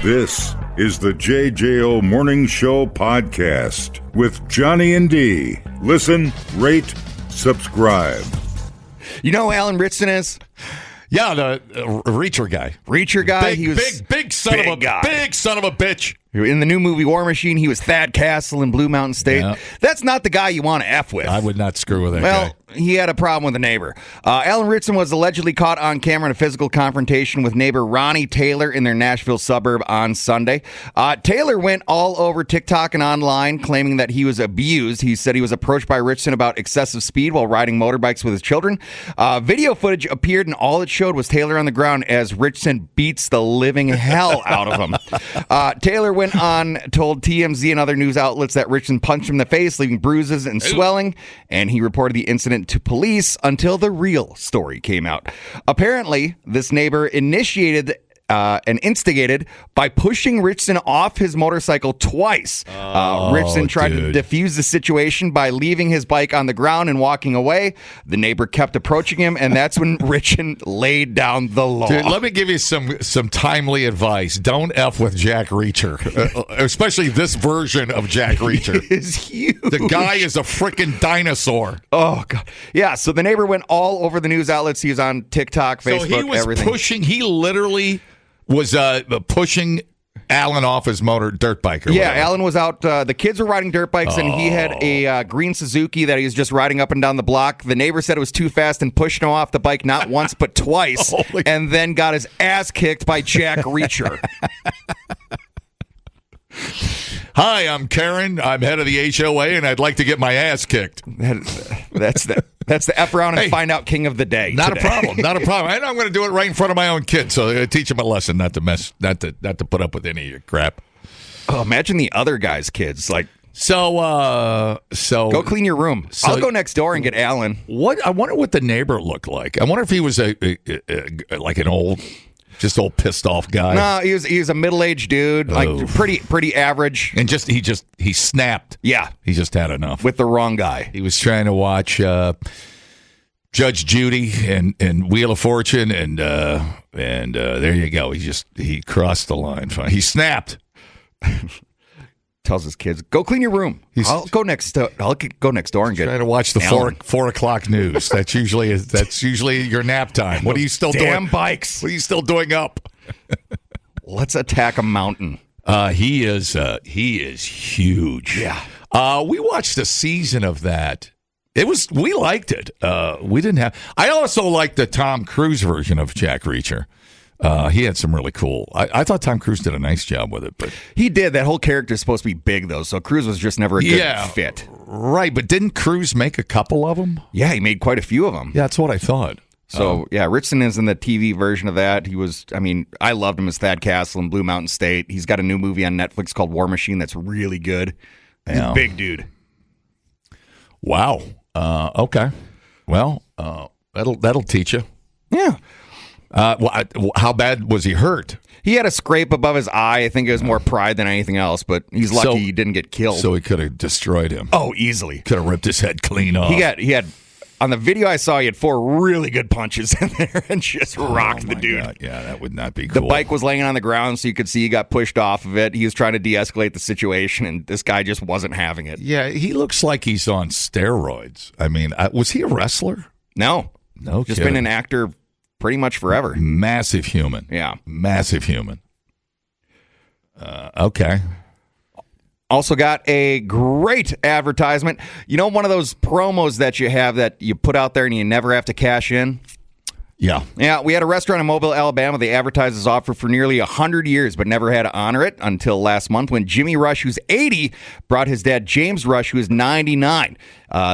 This is the JJO Morning Show podcast with Johnny and D. Listen, rate, subscribe. You know who Alan Ritson is? Yeah, the Reacher guy. Reacher guy. Big, he was big son of a guy. Big son of a bitch. In the new movie War Machine, he was Thad Castle in Blue Mountain State. Yeah. That's not the guy you want to F with. I would not screw with that well, guy. He had a problem with a neighbor. Alan Ritson was allegedly caught on camera in a physical confrontation with neighbor Ronnie Taylor in their Nashville suburb on Sunday. Taylor went all over TikTok and online claiming that he was abused. He said he was approached by Ritson about excessive speed while riding motorbikes with his children. Video footage appeared, and all it showed was Taylor on the ground as Ritson beats the living hell out of him. Taylor went on, told TMZ and other news outlets that Ritson punched him in the face, leaving bruises and swelling, and he reported the incident to police until the real story came out. Apparently, this neighbor initiated and instigated by pushing Ritson off his motorcycle twice. Ritson tried to defuse the situation by leaving his bike on the ground and walking away. The neighbor kept approaching him, and that's when Ritson laid down the law. Dude, let me give you some timely advice. Don't F with Jack Reacher, especially this version of Jack Reacher. He is huge. The guy is a freaking dinosaur. Oh, God. Yeah, so the neighbor went all over the news outlets. He was on TikTok, Facebook, so he was everything. He literally was pushing Alan off his dirt bike or yeah, whatever. Alan was out. The kids were riding dirt bikes, and he had a green Suzuki that he was just riding up and down the block. The neighbor said it was too fast and pushed him off the bike not once but twice, and then got his ass kicked by Jack Reacher. Hi, I'm Karen. I'm head of the HOA, and I'd like to get my ass kicked. That's the F around and find out king of the day. Not today. a problem. Not a problem. And I'm going to do it right in front of my own kids. So I teach them a lesson not to put up with any of your crap. Oh, imagine the other guy's kids. So Go clean your room. I'll go next door and get Alan. I wonder what the neighbor looked like. I wonder if he was like an old pissed off guy. No, he was a middle-aged dude, like pretty average. And he snapped. Yeah, he just had enough with the wrong guy. He was trying to watch Judge Judy and Wheel of Fortune, and there you go. He crossed the line. He snapped. Tells his kids, "Go clean your room. I'll go next door and get." Trying to watch the 4 o'clock news. That's usually your nap time. What are you still doing? Damn bikes. What are you still doing up? Let's attack a mountain. He is huge. Yeah. We watched a season of that. We liked it. We didn't have. I also liked the Tom Cruise version of Jack Reacher. He had some really cool. I thought Tom Cruise did a nice job with it, but he did. That whole character is supposed to be big though, so Cruise was just never a good fit. Right, but didn't Cruise make a couple of them? Yeah, he made quite a few of them. Yeah, that's what I thought. So Ritson is in the TV version of that. He was. I mean, I loved him as Thad Castle in Blue Mountain State. He's got a new movie on Netflix called War Machine that's really good. He's a big dude. Wow. Okay. Well, that'll teach you. Yeah. How bad was he hurt? He had a scrape above his eye. I think it was more pride than anything else, but he's lucky he didn't get killed. So he could have destroyed him. Oh, easily. Could have ripped his head clean off. He had on the video I saw, he had 4 really good punches in there and just rocked the dude. God. Yeah, that would not be cool. The bike was laying on the ground, so you could see he got pushed off of it. He was trying to de-escalate the situation, and this guy just wasn't having it. Yeah, he looks like he's on steroids. I mean, was he a wrestler? No. Just kidding. Been an actor pretty much forever. Massive human. Yeah. Massive human. Okay. Also got a great advertisement. You know, one of those promos that you have that you put out there and you never have to cash in? Yeah. Yeah, we had a restaurant in Mobile, Alabama. They advertised this offer for nearly 100 years, but never had to honor it until last month when Jimmy Rush, who's 80, brought his dad, James Rush, who is 99.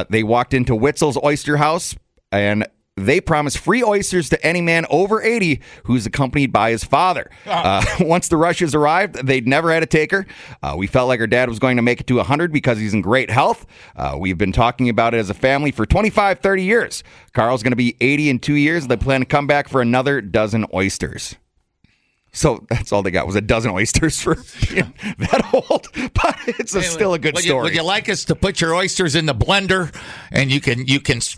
They walked into Witzel's Oyster House, and they promised free oysters to any man over 80 who's accompanied by his father. Once the Rushes arrived, they'd never had a taker. We felt like our dad was going to make it to 100 because he's in great health. We've been talking about it as a family for 25, 30 years. Carl's going to be 80 in 2 years. They plan to come back for another dozen oysters. So that's all they got was a dozen oysters for that old. But it's still a good story. Would you like us to put your oysters in the blender and you can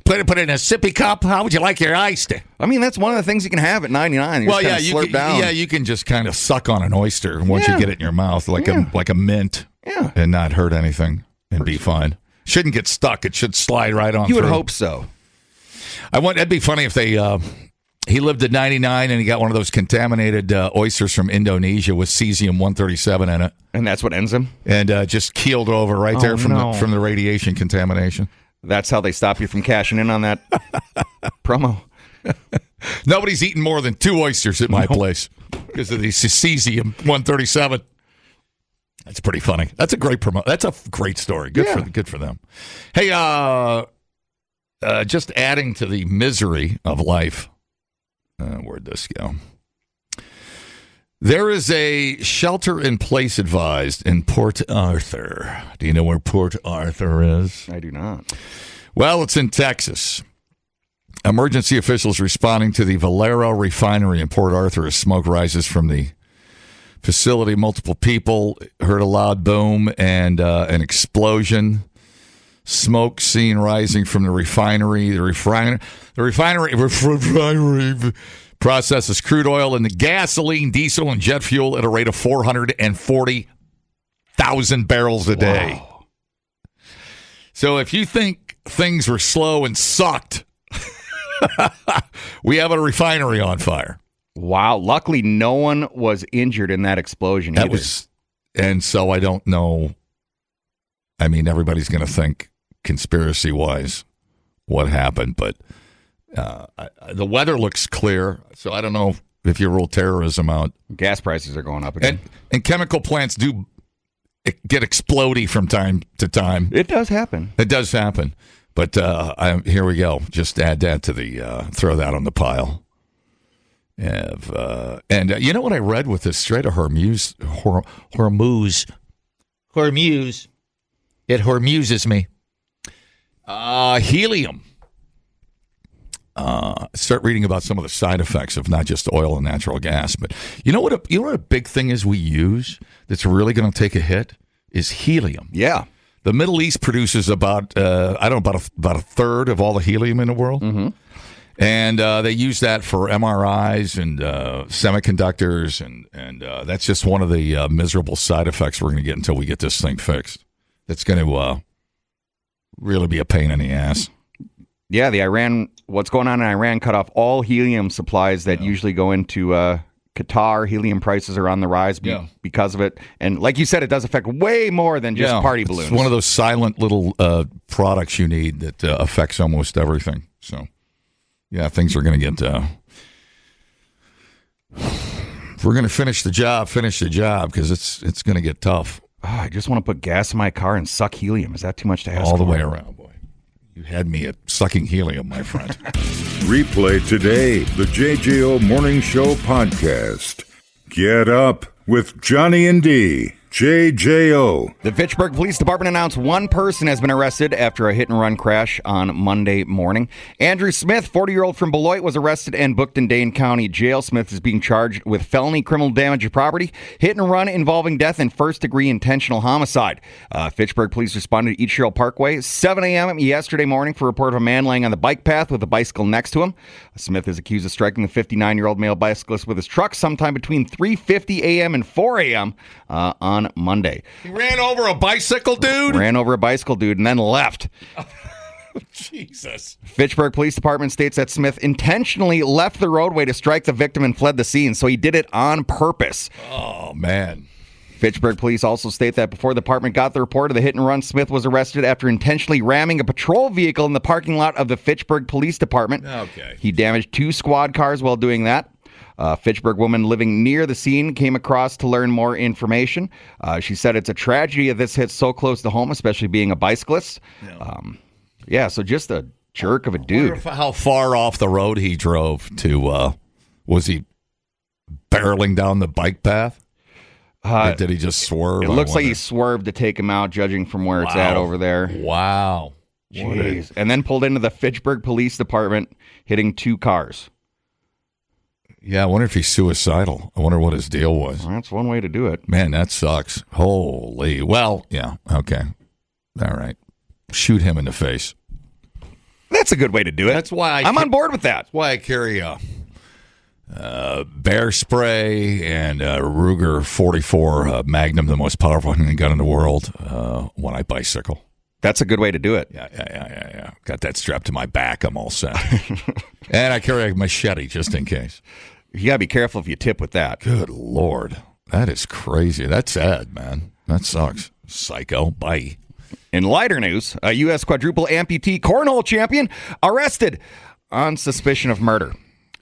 put it in a sippy cup? How would you like your oyster? I mean, that's one of the things you can have at 99. You slurp down. Yeah, you can just kind of suck on an oyster once you get it in your mouth, like a mint, and not hurt anything and be fine. Shouldn't get stuck. It should slide right on. You would through. hope so. That'd be funny if they. He lived at 99 and he got one of those contaminated oysters from Indonesia with cesium-137 in it. And that's what ends him? And just keeled over right there from the radiation contamination. That's how they stop you from cashing in on that promo. Nobody's eaten more than 2 oysters at my place because of the cesium-137. That's pretty funny. That's a great promo. That's a great story. Good for them. Hey, just adding to the misery of life. Where'd this go? There is a shelter-in-place advised in Port Arthur. Do you know where Port Arthur is? I do not. Well, it's in Texas. Emergency officials responding to the Valero refinery in Port Arthur as smoke rises from the facility. Multiple people heard a loud boom and an explosion. Smoke seen rising from the refinery. The refinery processes crude oil into gasoline, diesel, and jet fuel at a rate of 440,000 barrels a day. Wow. So if you think things were slow and sucked, we have a refinery on fire. Wow. Luckily, no one was injured in that explosion either. And so I don't know. I mean, everybody's going to think conspiracy-wise what happened, but the weather looks clear, so I don't know if you rule terrorism out. Gas prices are going up again. And chemical plants do get explodey from time to time. It does happen. It does happen. But here we go. Just add that to the, throw that on the pile. And you know what I read with this Strait of Hormuz? It Hormuzes me. Helium. Start reading about some of the side effects of not just oil and natural gas, but you know what a big thing is we use that's really going to take a hit is helium. Yeah, the Middle East produces about about a third of all the helium in the world, and they use that for MRIs and semiconductors, and that's just one of the miserable side effects we're going to get until we get this thing fixed. That's going to really be a pain in the ass. Yeah, what's going on in Iran cut off all helium supplies that usually go into Qatar. Helium prices are on the rise because of it. And like you said, it does affect way more than just party balloons. It's one of those silent little products you need that affects almost everything. So, yeah, things are going to get... if we're going to finish the job because it's going to get tough. Oh, I just want to put gas in my car and suck helium. Is that too much to ask? All the way around, boy. You had me at sucking helium, my friend. Replay today the JJO Morning Show podcast. Get up with Johnny and D. JJO. The Fitchburg Police Department announced one person has been arrested after a hit-and-run crash on Monday morning. Andrew Smith, 40-year-old from Beloit, was arrested and booked in Dane County Jail. Smith is being charged with felony criminal damage of property, hit-and-run involving death, and first-degree intentional homicide. Fitchburg Police responded to East Sherrill Parkway 7 a.m. yesterday morning for a report of a man laying on the bike path with a bicycle next to him. Smith is accused of striking the 59-year-old male bicyclist with his truck sometime between 3:50 a.m. and 4 a.m. On Monday. He ran over a bicycle dude? Ran over a bicycle dude and then left. Jesus. Fitchburg Police Department states that Smith intentionally left the roadway to strike the victim and fled the scene, so he did it on purpose. Oh, man. Fitchburg Police also state that before the department got the report of the hit and run, Smith was arrested after intentionally ramming a patrol vehicle in the parking lot of the Fitchburg Police Department. Okay. He damaged 2 squad cars while doing that. Fitchburg woman living near the scene came across to learn more information. She said it's a tragedy that this hits so close to home, especially being a bicyclist. So just a jerk of a dude. How far off the road he drove to, was he barreling down the bike path? Or did he just swerve? It looks like he swerved to take him out, judging from where it's at over there. Wow. Jeez. And then pulled into the Fitchburg Police Department, hitting 2 cars. Yeah, I wonder if he's suicidal. I wonder what his deal was. Well, that's one way to do it. Man, that sucks. Holy. Well, yeah, okay. All right. Shoot him in the face. That's a good way to do it. That's why I'm on board with that. That's why I carry a bear spray and a Ruger 44 Magnum, the most powerful gun in the world, when I bicycle. That's a good way to do it. Yeah. Got that strapped to my back. I'm all set. And I carry a machete just in case. You got to be careful if you tip with that. Good Lord. That is crazy. That's sad, man. That sucks. Psycho. Bye. In lighter news, a U.S. quadruple amputee cornhole champion arrested on suspicion of murder.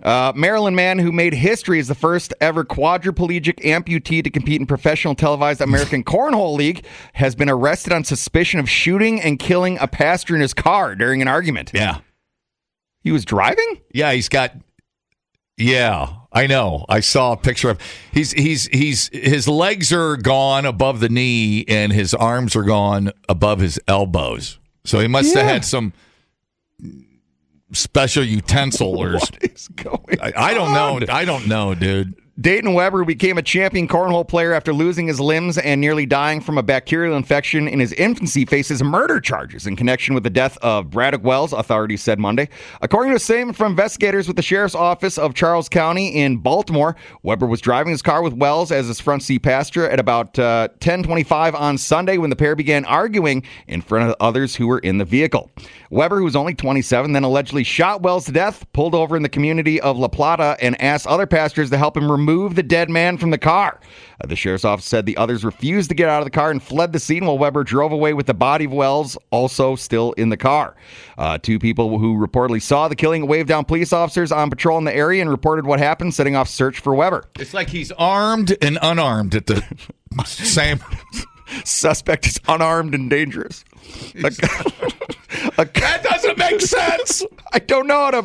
Maryland man who made history as the first ever quadriplegic amputee to compete in professional televised American Cornhole League has been arrested on suspicion of shooting and killing a passenger in his car during an argument. Yeah. He was driving? Yeah, he's got... Yeah, I know. I saw a picture of his legs are gone above the knee and his arms are gone above his elbows. So he must have had some special utensil or what is going I don't know. I don't know, dude. Dayton Weber became a champion cornhole player after losing his limbs and nearly dying from a bacterial infection in his infancy. Faces murder charges in connection with the death of Braddock Wells, authorities said Monday. According to a statement from investigators with the Sheriff's Office of Charles County in Baltimore, Weber was driving his car with Wells as his front seat passenger at about 10:25 on Sunday when the pair began arguing in front of others who were in the vehicle. Weber, who was only 27, then allegedly shot Wells to death, pulled over in the community of La Plata, and asked other passengers to help him remove the dead man from the car. The sheriff's office said the others refused to get out of the car and fled the scene while Weber drove away with the body of Wells also still in the car. Two people who reportedly saw the killing waved down police officers on patrol in the area and reported what happened, setting off search for Weber. It's like he's armed and unarmed at the same... Suspect is unarmed and dangerous. That doesn't make sense. I don't know how to...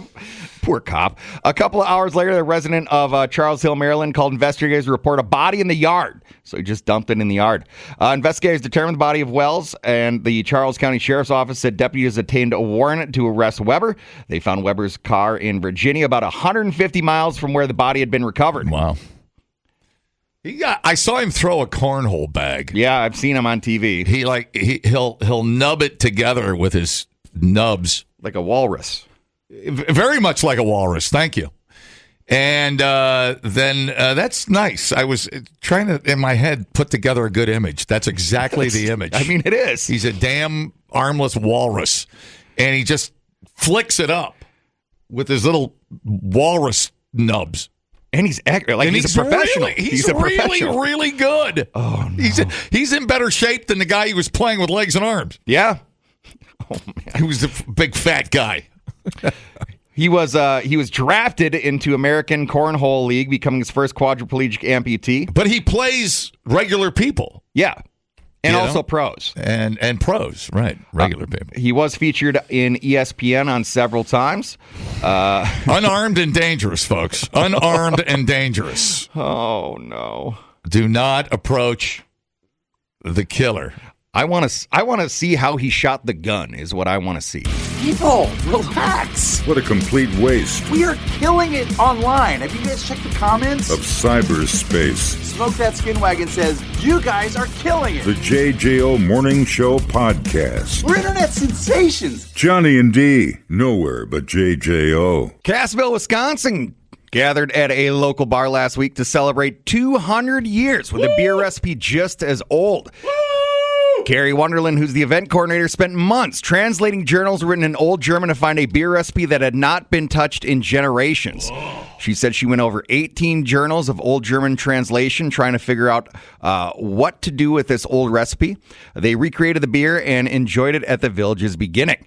Poor cop. A couple of hours later, the resident of Charles Hill, Maryland, called investigators to report a body in the yard. So he just dumped it in the yard. Investigators determined the body of Wells, and the Charles County Sheriff's Office said deputies obtained a warrant to arrest Weber. They found Weber's car in Virginia, about 150 miles from where the body had been recovered. Wow. I saw him throw a cornhole bag. Yeah, I've seen him on TV. He'll nub it together with his nubs like a walrus. Very much like a walrus. Thank you. And then that's nice. I was trying to, in my head, put together a good image. That's exactly the image. I mean, it is. He's a damn armless walrus, and he just flicks it up with his little walrus nubs. And he's accurate. Like, he's a professional. He's really good. Oh, no. He's in better shape than the guy he was playing with legs and arms. Yeah. Oh, man. He was a big fat guy. He was drafted into American Cornhole League, becoming his first quadriplegic amputee. But he plays regular people. Yeah. And also pros. And pros, right. Regular people. He was featured in ESPN on several times. Unarmed and dangerous, folks. Unarmed and dangerous. Oh, no. Do not approach the killer. I want to see how he shot the gun is what I want to see. People, relax. What a complete waste We are killing it online. Have you guys checked the comments? of cyberspace. Smoke That Skin Wagon says, you guys are killing it. The JJO Morning Show Podcast. We're internet sensations. Johnny and D, nowhere but JJO. Cassville, Wisconsin gathered at a local bar last week to celebrate 200 years with a beer recipe just as old. Carrie Wonderland, who's the event coordinator, spent months translating journals written in Old German to find a beer recipe that had not been touched in generations. She said she went over 18 journals of Old German translation trying to figure out what to do with this old recipe. They recreated the beer and enjoyed it at the village's beginning.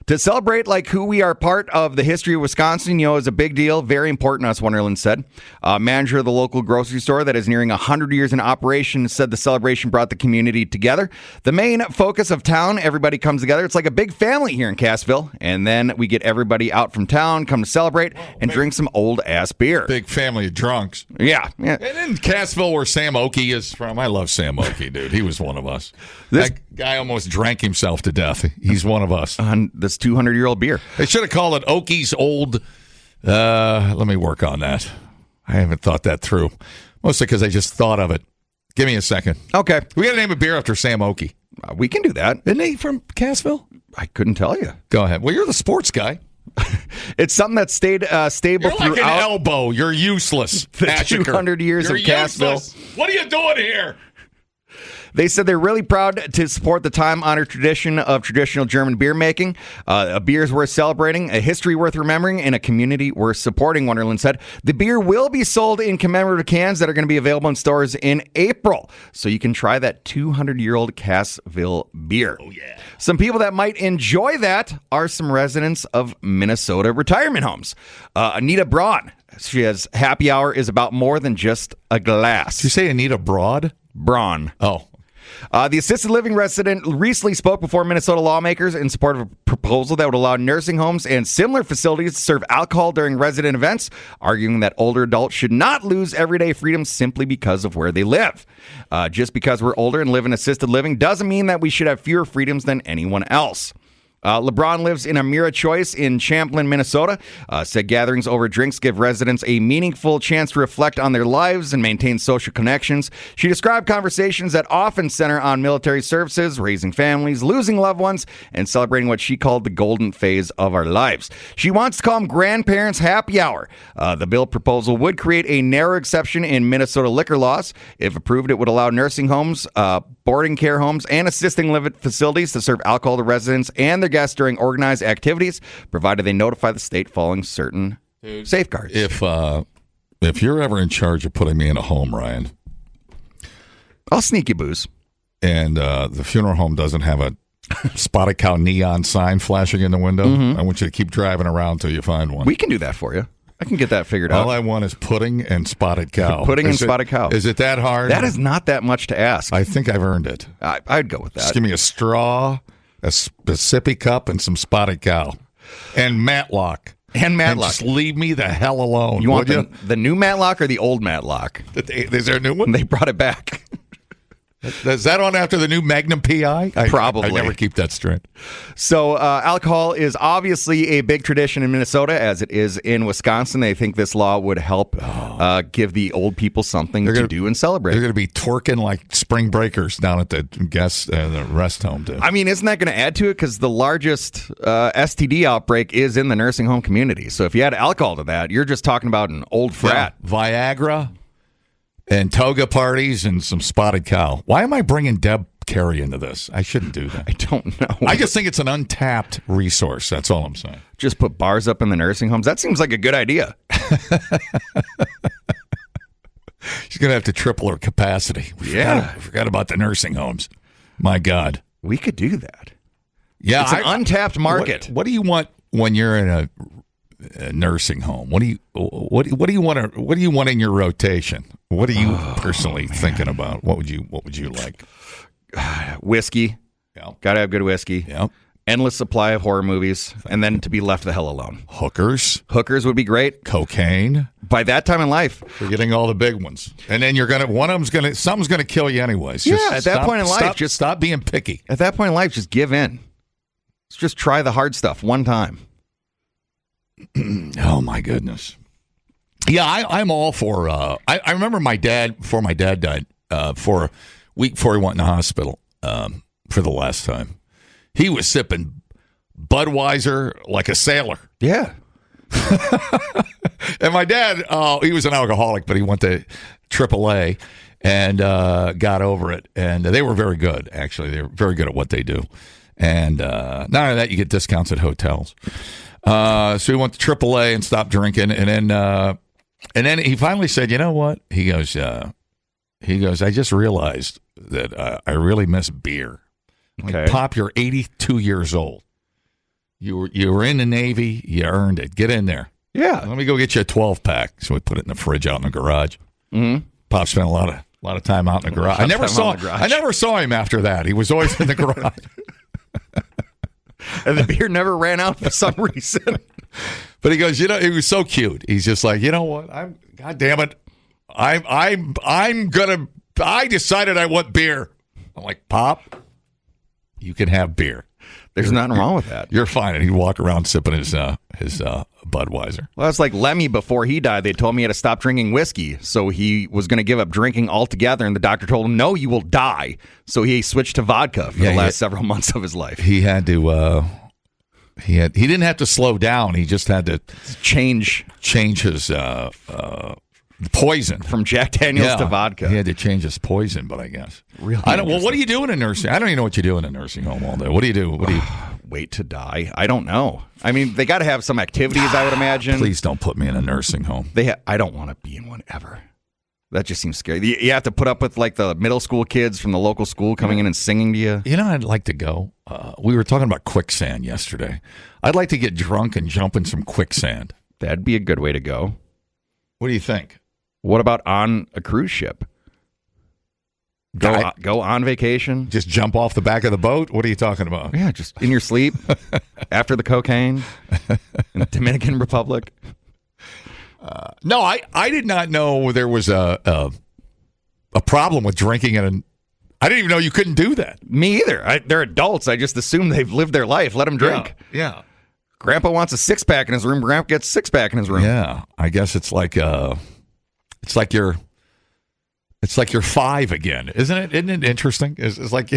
To celebrate like who we are part of the history of Wisconsin, is a big deal. Very important to us, Wonderland said. Manager of the local grocery store that is nearing 100 years in operation said the celebration brought the community together. The main focus of town, everybody comes together. It's like a big family here in Cassville. And then we get everybody out from town, come to celebrate, and drink some old-ass beer. Big family of drunks. Yeah. And in Cassville, where Sam Oakey is from, I love Sam Oakey, dude. He was one of us. That guy almost drank himself to death. He's one of us. On this 200-year-old beer. They should have called it Oakey's Old. Let me work on that. I haven't thought that through. Mostly because I just thought of it. Give me a second. Okay. We got to name a beer after Sam Oakey. We can do that. Isn't he from Cassville? I couldn't tell you. Go ahead. Well, you're the sports guy. It's something that stayed stable You're like throughout an elbow. You're useless. the 200 years You're of Cassville. useless. What are you doing here? They said they're really proud to support the time-honored tradition of traditional German beer making. A beer is worth celebrating, a history worth remembering, and a community worth supporting, Wonderland said. The beer will be sold in commemorative cans that are going to be available in stores in April. So you can try that 200-year-old Cassville beer. Oh, yeah. Some people that might enjoy that are some residents of Minnesota retirement homes. Anita Braun. She has happy hour is about more than just a glass. Did you say Anita Broad? Braun. Oh. The assisted living resident recently spoke before Minnesota lawmakers in support of a proposal that would allow nursing homes and similar facilities to serve alcohol during resident events, arguing that older adults should not lose everyday freedom simply because of where they live. Just because we're older and live in assisted living doesn't mean that we should have fewer freedoms than anyone else. LeBron lives in Amira Choice in Champlin, Minnesota. Said gatherings over drinks give residents a meaningful chance to reflect on their lives and maintain social connections. She described conversations that often center on military services, raising families, losing loved ones, and celebrating what she called the golden phase of our lives. She wants to call them grandparents' happy hour. The bill proposal would create a narrow exception in Minnesota liquor laws. If approved, it would allow nursing homes, boarding care homes, and assisting living facilities to serve alcohol to residents and their guests during organized activities, provided they notify the state following certain safeguards. If you're ever in charge of putting me in a home, Ryan, I'll sneak you booze. And the funeral home doesn't have a Spotted Cow neon sign flashing in the window, I want you to keep driving around till you find one. We can do that for you. I can get that figured out. All I want is pudding and Spotted Cow. Pudding and Spotted Cow. Is it that hard? That is not that much to ask. I think I've earned it. I'd go with that. Just give me a straw, a sippy cup, and some Spotted Cow. And Matlock. And Matlock. And just leave me the hell alone. You want the new Matlock or the old Matlock? Is there a new one? They brought it back. Is that on after the new Magnum PI? Probably. I never keep that straight. So alcohol is obviously a big tradition in Minnesota, as it is in Wisconsin. They think this law would help give the old people something to do and celebrate. They're going to be twerking like spring breakers down at the the rest home, too. I mean, isn't that going to add to it? Because the largest STD outbreak is in the nursing home community. So if you add alcohol to that, you're just talking about an old frat. Yeah. Viagra and toga parties and some Spotted Cow. Why am I bringing Deb Carey into this? I shouldn't do that. I don't know. I just think it's an untapped resource. That's all I'm saying. Just put bars up in the nursing homes. That seems like a good idea. She's going to have to triple her capacity. Forgot about the nursing homes. My God. We could do that. Yeah. It's an untapped market. What do you want when you're in a nursing home? What do you want in your rotation? What are you personally thinking about? What would you like? Whiskey. Yeah. Gotta have good whiskey. Yeah. Endless supply of horror movies, and then to be left the hell alone. Hookers would be great. Cocaine. By that time in life, forgetting all the big ones, and then something's gonna kill you anyways. At that point in life, just stop being picky. At that point in life, just give in. Let's just try the hard stuff one time. Oh my goodness. Yeah, I'm all for. I remember my dad before my dad died. For a week before he went in the hospital for the last time, he was sipping Budweiser like a sailor. Yeah. And my dad, he was an alcoholic, but he went to AAA and got over it. And they were very good, actually. They were very good at what they do. And not only that, you get discounts at hotels. So he went to AAA and stopped drinking, and then he finally said, "You know what?" He goes, "I just realized that I really miss beer." Okay. Like, Pop, you're 82 years old. You were in the Navy. You earned it. Get in there. Yeah. Let me go get you a 12-pack. So we put it in the fridge out in the garage. Mm-hmm. Pop spent a lot of time out in the garage. I never saw him after that. He was always in the garage. And the beer never ran out for some reason. But he goes, he was so cute. He's just like, you know what? God damn it. I decided I want beer. I'm like, Pop, you can have beer. There's nothing wrong with that. You're fine. And he'd walk around sipping his Budweiser. Well, it's like Lemmy before he died. They told me he had to stop drinking whiskey. So he was going to give up drinking altogether. And the doctor told him, no, you will die. So he switched to vodka for the last several months of his life. He had to... He didn't have to slow down. He just had to change his poison from Jack Daniels to vodka. He had to change his poison, but I guess really. Well, what do you do in a nursing? I don't even know what you do in a nursing home all day. What do you do? Wait to die? I don't know. I mean, they got to have some activities, I would imagine. Please don't put me in a nursing home. I don't want to be in one ever. That just seems scary. You have to put up with like the middle school kids from the local school coming in and singing to you. You know, I'd like to go. We were talking about quicksand yesterday. I'd like to get drunk and jump in some quicksand. That'd be a good way to go. What do you think? What about on a cruise ship? Go on vacation? Just jump off the back of the boat? What are you talking about? Yeah, just in your sleep after the cocaine in the Dominican Republic. No, I did not know there was a problem with drinking I didn't even know you couldn't do that. Me either. They're adults. I just assume they've lived their life. Let them drink. Yeah. Grandpa wants a six-pack in his room. Grandpa gets a six-pack in his room. Yeah. I guess it's like you're 5 again, isn't it? Isn't it interesting? It's like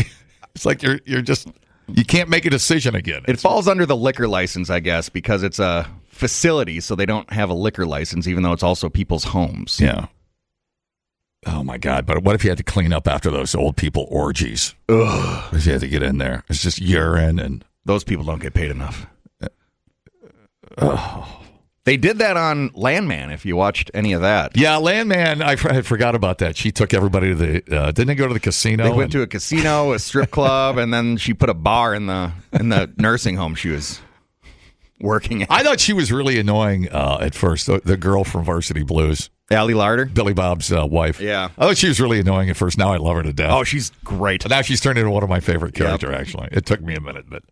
you're just you can't make a decision again. It falls under the liquor license, I guess, because it's a facility, so they don't have a liquor license, even though it's also people's homes. Yeah. Oh my God! But what if you had to clean up after those old people orgies? Ugh. If you had to get in there, it's just urine and those people don't get paid enough. They did that on Landman, if you watched any of that. Yeah, Landman, I forgot about that. She took everybody to the, didn't they go to the casino? They went to a casino, a strip club, and then she put a bar in the nursing home she was working at. I thought she was really annoying at first, the girl from Varsity Blues. Allie Larder? Billy Bob's wife. Yeah. I thought she was really annoying at first. Now I love her to death. Oh, she's great. Now she's turned into one of my favorite characters, actually. It took me a minute, but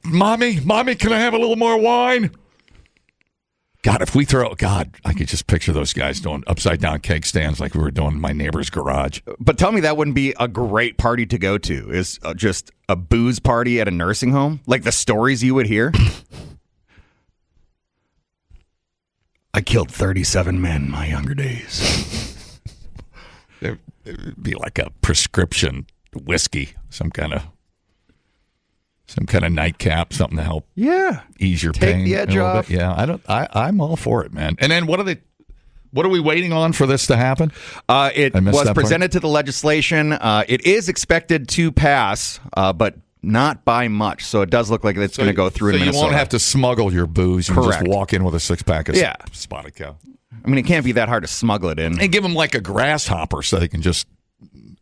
Mommy, can I have a little more wine? God, if we I could just picture those guys doing upside down cake stands like we were doing in my neighbor's garage. But tell me that wouldn't be a great party to go to, is just a booze party at a nursing home? Like the stories you would hear? I killed 37 men in my younger days. It would be like a prescription whiskey, some kind of nightcap, something to help ease your pain. Take the edge off. Yeah, I'm all for it, man. And then what are we waiting on for this to happen? It was presented to the legislation. It is expected to pass, but not by much. So it does look like it's going to go through in Minnesota. You won't have to smuggle your booze. You can just walk in with a 6-pack of Spotted Cow. I mean, it can't be that hard to smuggle it in. And give them like a grasshopper so they can just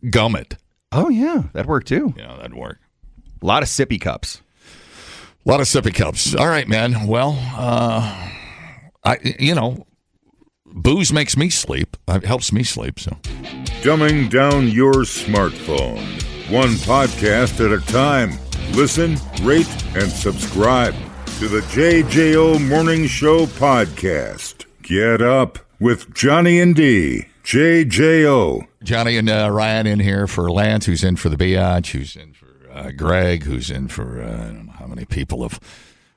gum it. Oh, yeah. That'd work, too. Yeah, that'd work. A lot of sippy cups. All right, man. Well, booze makes me sleep. It helps me sleep. So, Dumbing down your smartphone, one podcast at a time. Listen, rate, and subscribe to the JJO Morning Show podcast. Get up with Johnny and D. JJO. Johnny and Ryan in here for Lance, who's in for the Biatch, who's in for Greg, who's in for I don't know how many people have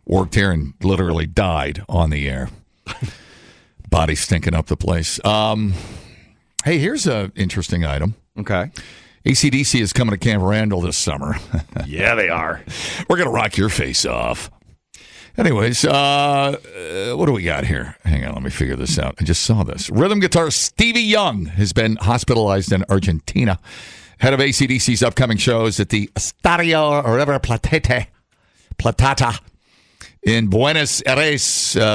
worked here and literally died on the air. Body stinking up the place. Hey, here's an interesting item. Okay. AC/DC is coming to Camp Randall this summer. Yeah, they are. We're going to rock your face off. Anyways, what do we got here? Hang on, let me figure this out. I just saw this. Rhythm guitarist Stevie Young has been hospitalized in Argentina. Head of AC/DC's upcoming shows at the Estadio River Platata in Buenos Aires.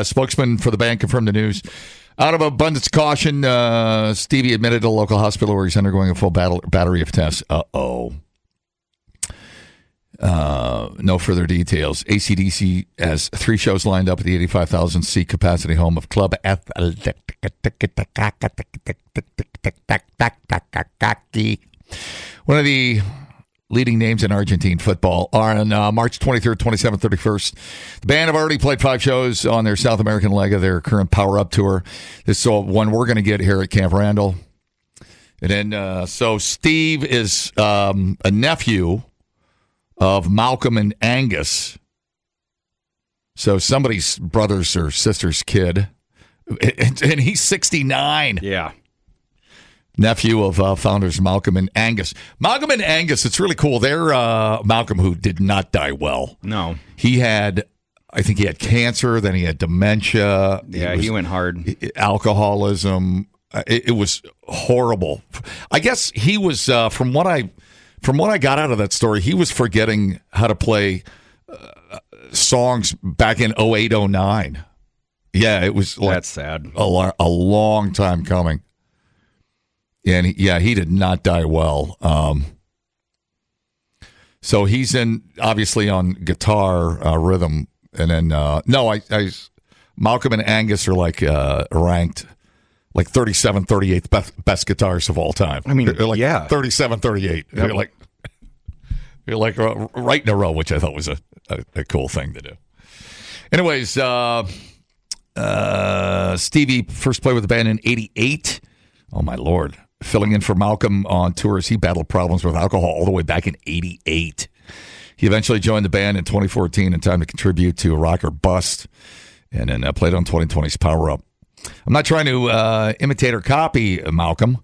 Spokesman for the band confirmed the news. Out of abundance of caution, Stevie admitted to a local hospital where he's undergoing a full battery of tests. No further details. AC/DC has 3 shows lined up at the 85,000 seat capacity home of Club one of the leading names in Argentine football are on March 23rd, 27th, 31st. The band have already played 5 shows on their South American leg of their current Power Up tour. This is one we're going to get here at Camp Randall. And then, so Steve is a nephew of Malcolm and Angus. So somebody's brother's or sister's kid. And he's 69. Yeah. Nephew of founders Malcolm and Angus. Malcolm and Angus, it's really cool. They're Malcolm, who did not die well. No. I think he had cancer, then he had dementia. Yeah, he went hard. Alcoholism. It was horrible. I guess he was, from what I got out of that story, he was forgetting how to play songs back in 08, 09. Yeah, it was like that's sad. A long time coming. And he did not die well. So he's obviously on guitar rhythm. And then, Malcolm and Angus are ranked like 37, 38th best guitarists of all time. I mean, they're like 37, 38. Yep. They're like right in a row, which I thought was a cool thing to do. Anyways, Stevie first played with the band in 88. Oh, my Lord. Filling in for Malcolm on tours. He battled problems with alcohol all the way back in 88. He eventually joined the band in 2014 in time to contribute to Rock or Bust, and then played on 2020's Power Up. I'm not trying to imitate or copy Malcolm,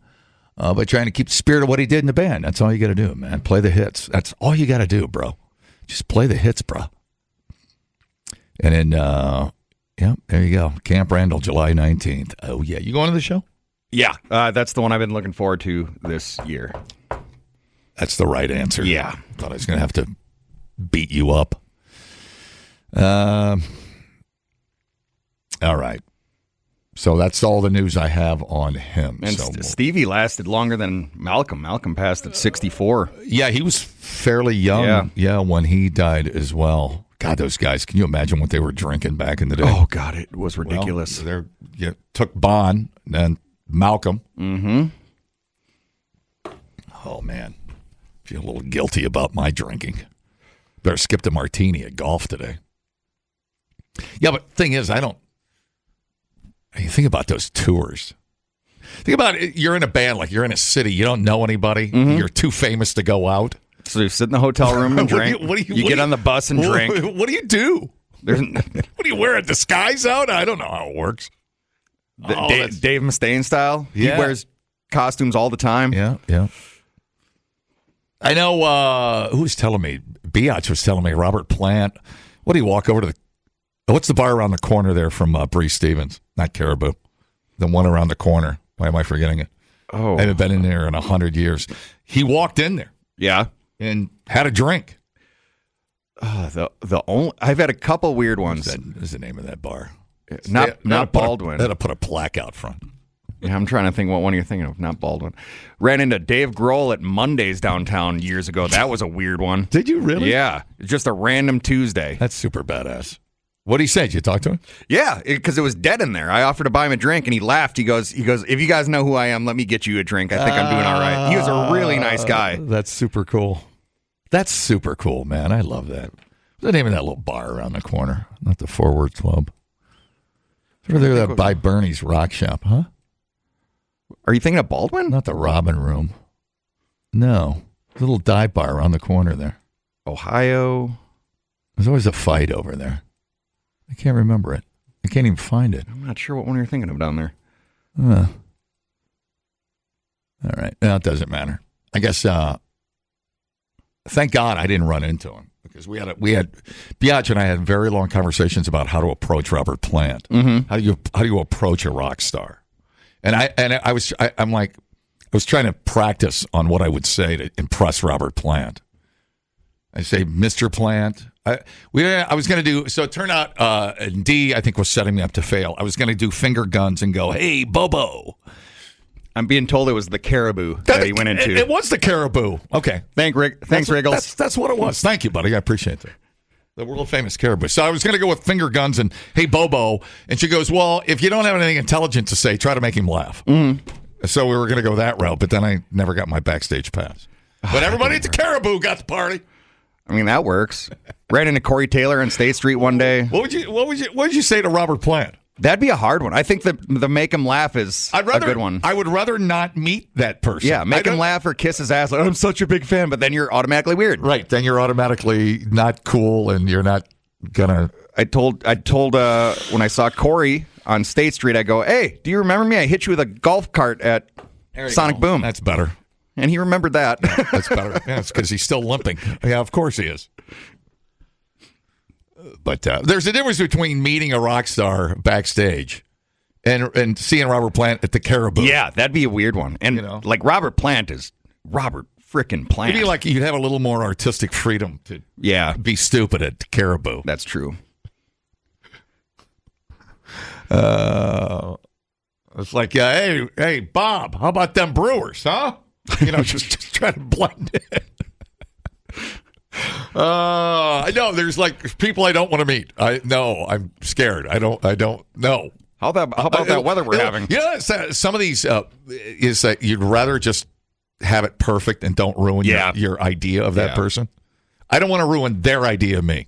but trying to keep the spirit of what he did in the band. That's all you got to do, man. Play the hits. That's all you got to do, bro. Just play the hits, bro. And then, there you go. Camp Randall, July 19th. Oh, yeah. You going to the show? Yeah, that's the one I've been looking forward to this year. That's the right answer. Yeah. Thought I was going to have to beat you up. All right. So that's all the news I have on him. And Stevie lasted longer than Malcolm. Malcolm passed at 64. Yeah, he was fairly young. Yeah, when he died as well. God, those guys, can you imagine what they were drinking back in the day? Oh, God, it was ridiculous. Well, took Bon and Malcolm. Mm-hmm. Oh, man. Feel a little guilty about my drinking. Better skip the martini at golf today. Yeah, but thing is, you think about those tours. Think about it. You're in a band, like you're in a city. You don't know anybody. Mm-hmm. You're too famous to go out. So you sit in the hotel room and drink. You get on the bus and drink. What do you do? What do you wear, a disguise out? I don't know how it works. Dave Mustaine style. Yeah. He wears costumes all the time. Yeah. I know who was telling me? Biatch was telling me, Robert Plant. What do you walk over to what's the bar around the corner there from Bree Stevens? Not Caribou. The one around the corner. Why am I forgetting it? Oh. I haven't been in there in 100 years. He walked in there. Yeah. And had a drink. I've had a couple weird ones. What is the name of that bar? Not Baldwin. They had to put a plaque out front. Yeah, I'm trying to think what one you're thinking of. Not Baldwin. Ran into Dave Grohl at Mondays downtown years ago. That was a weird one. Did you really? Yeah. Just a random Tuesday. That's super badass. What did he say? Did you talk to him? Yeah, because it was dead in there. I offered to buy him a drink, and he laughed. He goes, if you guys know who I am, let me get you a drink. I think I'm doing all right. He was a really nice guy. That's super cool. That's super cool, man. I love that. What's the name of that little bar around the corner? Not the Forward Club. Over there, that by Bernie's Rock Shop, huh? Are you thinking of Baldwin? Not the Robin Room. No. Little dive bar around the corner there. Ohio. There's always a fight over there. I can't remember it. I can't even find it. I'm not sure what one you're thinking of down there. All right. No, it doesn't matter. I guess, thank God I didn't run into him. Because we had Biatch and I had very long conversations about how to approach Robert Plant. Mm-hmm. How do you approach a rock star? And I was trying to practice on what I would say to impress Robert Plant. I say, Mr. Plant. I was going to do, so it turned out D, I think, was setting me up to fail. I was going to do finger guns and go, hey, Bobo. I'm being told it was the Caribou that he went into. It was the Caribou. Okay. Thanks, Riggles. That's what it was. Thank you, buddy. I appreciate that. The world famous Caribou. So I was going to go with finger guns and, hey, Bobo. And she goes, well, if you don't have anything intelligent to say, try to make him laugh. Mm-hmm. So we were going to go that route, but then I never got my backstage pass. But everybody at the Caribou got the party. I mean, that works. Ran into Corey Taylor on State Street one day. What would you say to Robert Plant? That'd be a hard one. I think the make him laugh is a good one. I would rather not meet that person. Yeah, make him laugh or kiss his ass. Like, I'm such a big fan, but then you're automatically weird. Right. Then you're automatically not cool, and you're not gonna. I told when I saw Corey on State Street, I go, "Hey, do you remember me? I hit you with a golf cart at Sonic Boom." That's better. And he remembered that. That's better. Yeah, it's because he's still limping. Yeah, of course he is. But there's a difference between meeting a rock star backstage and seeing Robert Plant at the Caribou. Yeah, that'd be a weird one. And like Robert Plant is Robert frickin' Plant. It'd be like you'd have a little more artistic freedom to be stupid at the Caribou. That's true. It's like, hey, Bob, how about them Brewers, huh? Just try to blend in. I know there's like people I don't want to meet. I'm scared. I don't know. How about that weather we're having? Yeah, some of these is that you'd rather just have it perfect and don't ruin your idea of that person. I don't want to ruin their idea of me.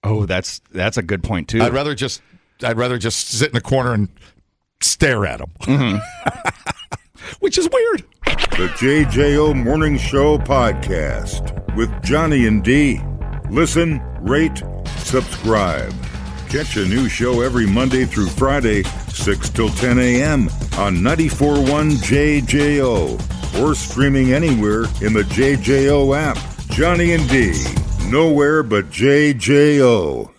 Oh, that's a good point too. I'd rather just sit in a corner and stare at them, which is weird. The JJO Morning Show podcast with Johnny and D. Listen, rate, subscribe. Catch a new show every Monday through Friday, 6 till 10 a.m. on 94.1 JJO or streaming anywhere in the JJO app. Johnny and D. Nowhere but JJO.